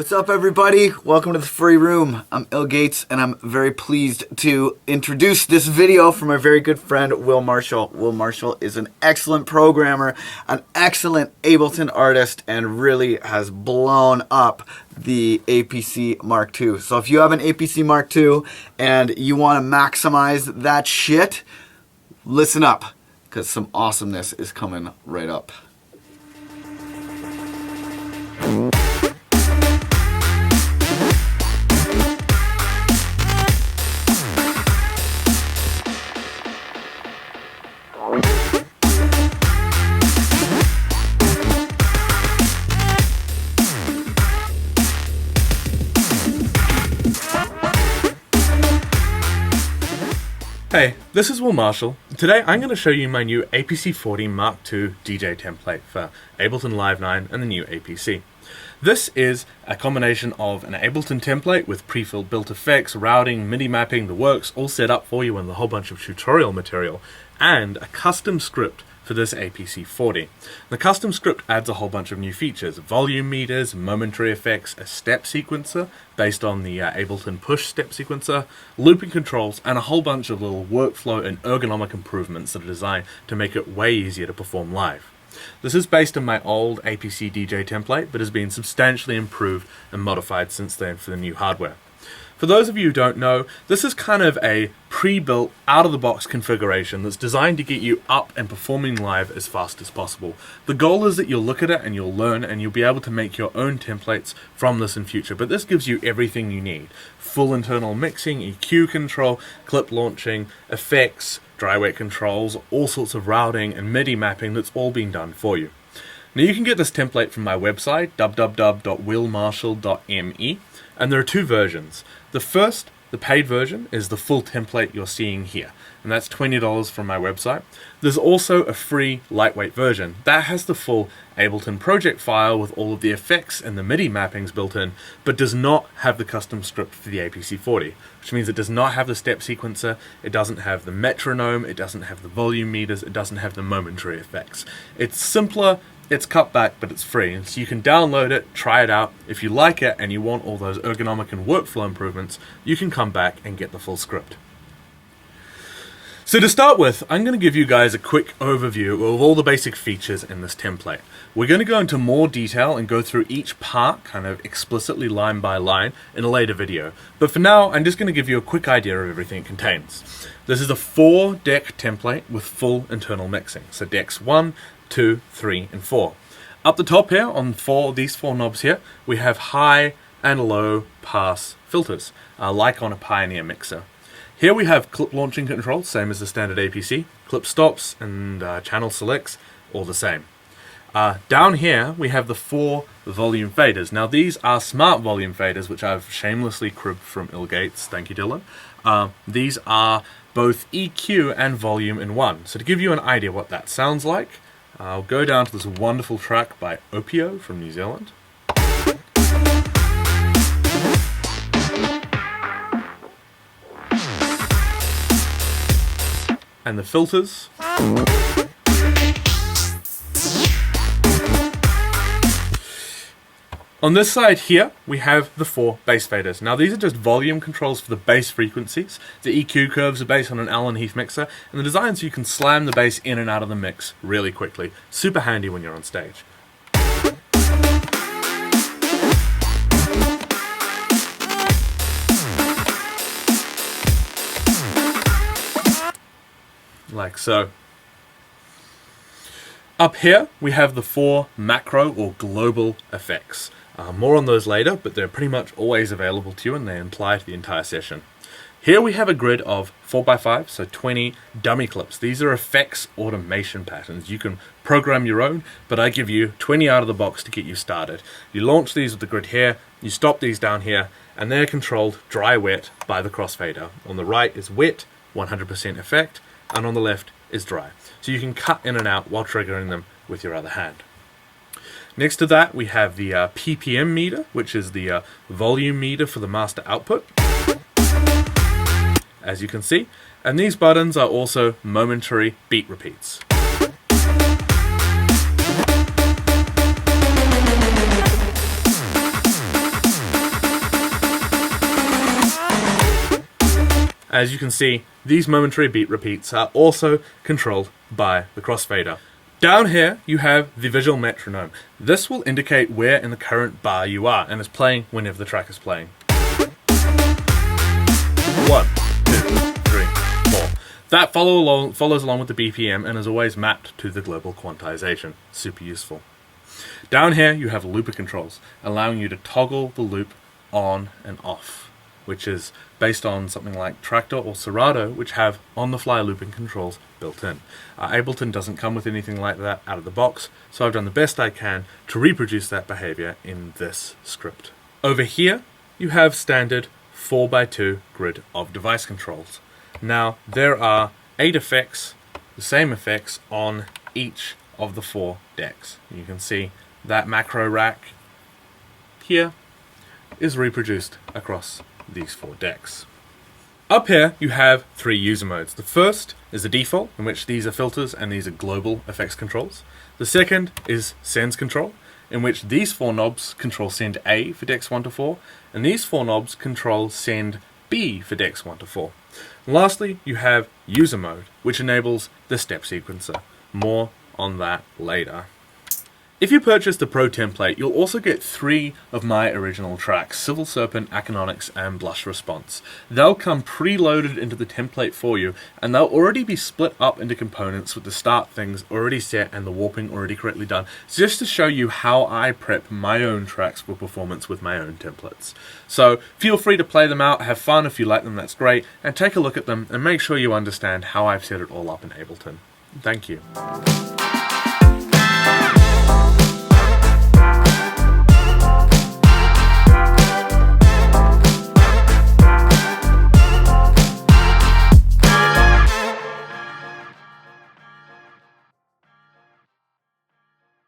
What's up, everybody? Welcome to the free room. I'm Il Gates, and I'm very pleased to introduce this video from my very good friend, Will Marshall. Will Marshall is an excellent programmer, an excellent Ableton artist, and really has blown up the APC Mark II. So if you have an APC Mark II and you want to maximize that shit, listen up, because some awesomeness is coming right up. Hey, this is Will Marshall. Today I'm going to show you my new APC40 Mark II DJ template for Ableton Live 9 and the new APC. This is a combination of an Ableton template with pre-built effects, routing, MIDI mapping, the works all set up for you and a whole bunch of tutorial material, and a custom script for this APC40. The custom script adds a whole bunch of new features: volume meters, momentary effects, a step sequencer based on the Ableton push step sequencer, looping controls, and a whole bunch of little workflow and ergonomic improvements that are designed to make it way easier to perform live. This is based on my old APC DJ template, but has been substantially improved and modified since then for the new hardware. For those of you who don't know, this is kind of a pre-built, out-of-the-box configuration that's designed to get you up and performing live as fast as possible. The goal is that you'll look at it and you'll learn and you'll be able to make your own templates from this in future, but this gives you everything you need. Full internal mixing, EQ control, clip launching, effects, dry wet controls, all sorts of routing and MIDI mapping that's all being done for you. Now you can get this template from my website, www.willmarshall.me, and there are two versions. The first, the paid version, is the full template you're seeing here, and that's $20 from my website. There's also a free lightweight version that has the full Ableton project file with all of the effects and the MIDI mappings built in, but does not have the custom script for the APC40, which means it does not have the step sequencer, it doesn't have the metronome, it doesn't have the volume meters, it doesn't have the momentary effects. It's simpler, it's cut back, but it's free, so you can download it, try it out. If you like it and you want all those ergonomic and workflow improvements, you can come back and get the full script. So to start with, I'm going to give you guys a quick overview of all the basic features in this template. We're going to go into more detail and go through each part kind of explicitly line by line in a later video. But for now, I'm just going to give you a quick idea of everything it contains. This is a 4-deck template with full internal mixing. So decks 1, 2, 3, and 4. Up the top here on these four knobs here, we have high and low pass filters, like on a Pioneer mixer. Here we have clip launching controls, same as the standard APC, clip stops and channel selects, all the same. Down here we have the 4 volume faders. Now these are smart volume faders, which I've shamelessly cribbed from Il Gates, thank you Dylan. These are both EQ and volume in one. So to give you an idea what that sounds like, I'll go down to this wonderful track by Opio from New Zealand. And the filters. On this side here, we have the 4 bass faders. Now these are just volume controls for the bass frequencies. The EQ curves are based on an Allen Heath mixer, and the design so you can slam the bass in and out of the mix really quickly. Super handy when you're on stage. Like so. Up here, we have the 4 macro or global effects. More on those later, but they're pretty much always available to you and they apply to the entire session. Here we have a grid of 4x5, so 20 dummy clips. These are effects automation patterns. You can program your own, but I give you 20 out of the box to get you started. You launch these with the grid here, you stop these down here, and they're controlled dry-wet by the crossfader. On the right is wet, 100% effect, and on the left is dry. So you can cut in and out while triggering them with your other hand. Next to that we have the PPM meter, which is the volume meter for the master output, as you can see, and these buttons are also momentary beat repeats. As you can see, these momentary beat repeats are also controlled by the crossfader. Down here, you have the visual metronome. This will indicate where in the current bar you are, and is playing whenever the track is playing. 1, 2, 3, 4. That follows along with the BPM and is always mapped to the global quantization. Super useful. Down here, you have looper controls, allowing you to toggle the loop on and off, which is based on something like Tractor or Serato, which have on-the-fly looping controls built in. Ableton doesn't come with anything like that out of the box, so I've done the best I can to reproduce that behavior in this script. Over here, you have standard 4x2 grid of device controls. Now, there are 8 effects, the same effects on each of the 4 decks. You can see that macro rack here is reproduced across these 4 decks. Up here you have 3 user modes. The first is the default, in which these are filters and these are global effects controls. The second is sends control, in which these 4 knobs control send A for decks 1 to 4, and these 4 knobs control send B for decks 1 to 4. And lastly, you have user mode, which enables the step sequencer. More on that later. If you purchase the Pro template, you'll also get 3 of my original tracks, Civil Serpent, Acononyx, and Blush Response. They'll come preloaded into the template for you, and they'll already be split up into components with the start things already set and the warping already correctly done, just to show you how I prep my own tracks for performance with my own templates. So feel free to play them out, have fun. If you like them, that's great, and take a look at them and make sure you understand how I've set it all up in Ableton. Thank you.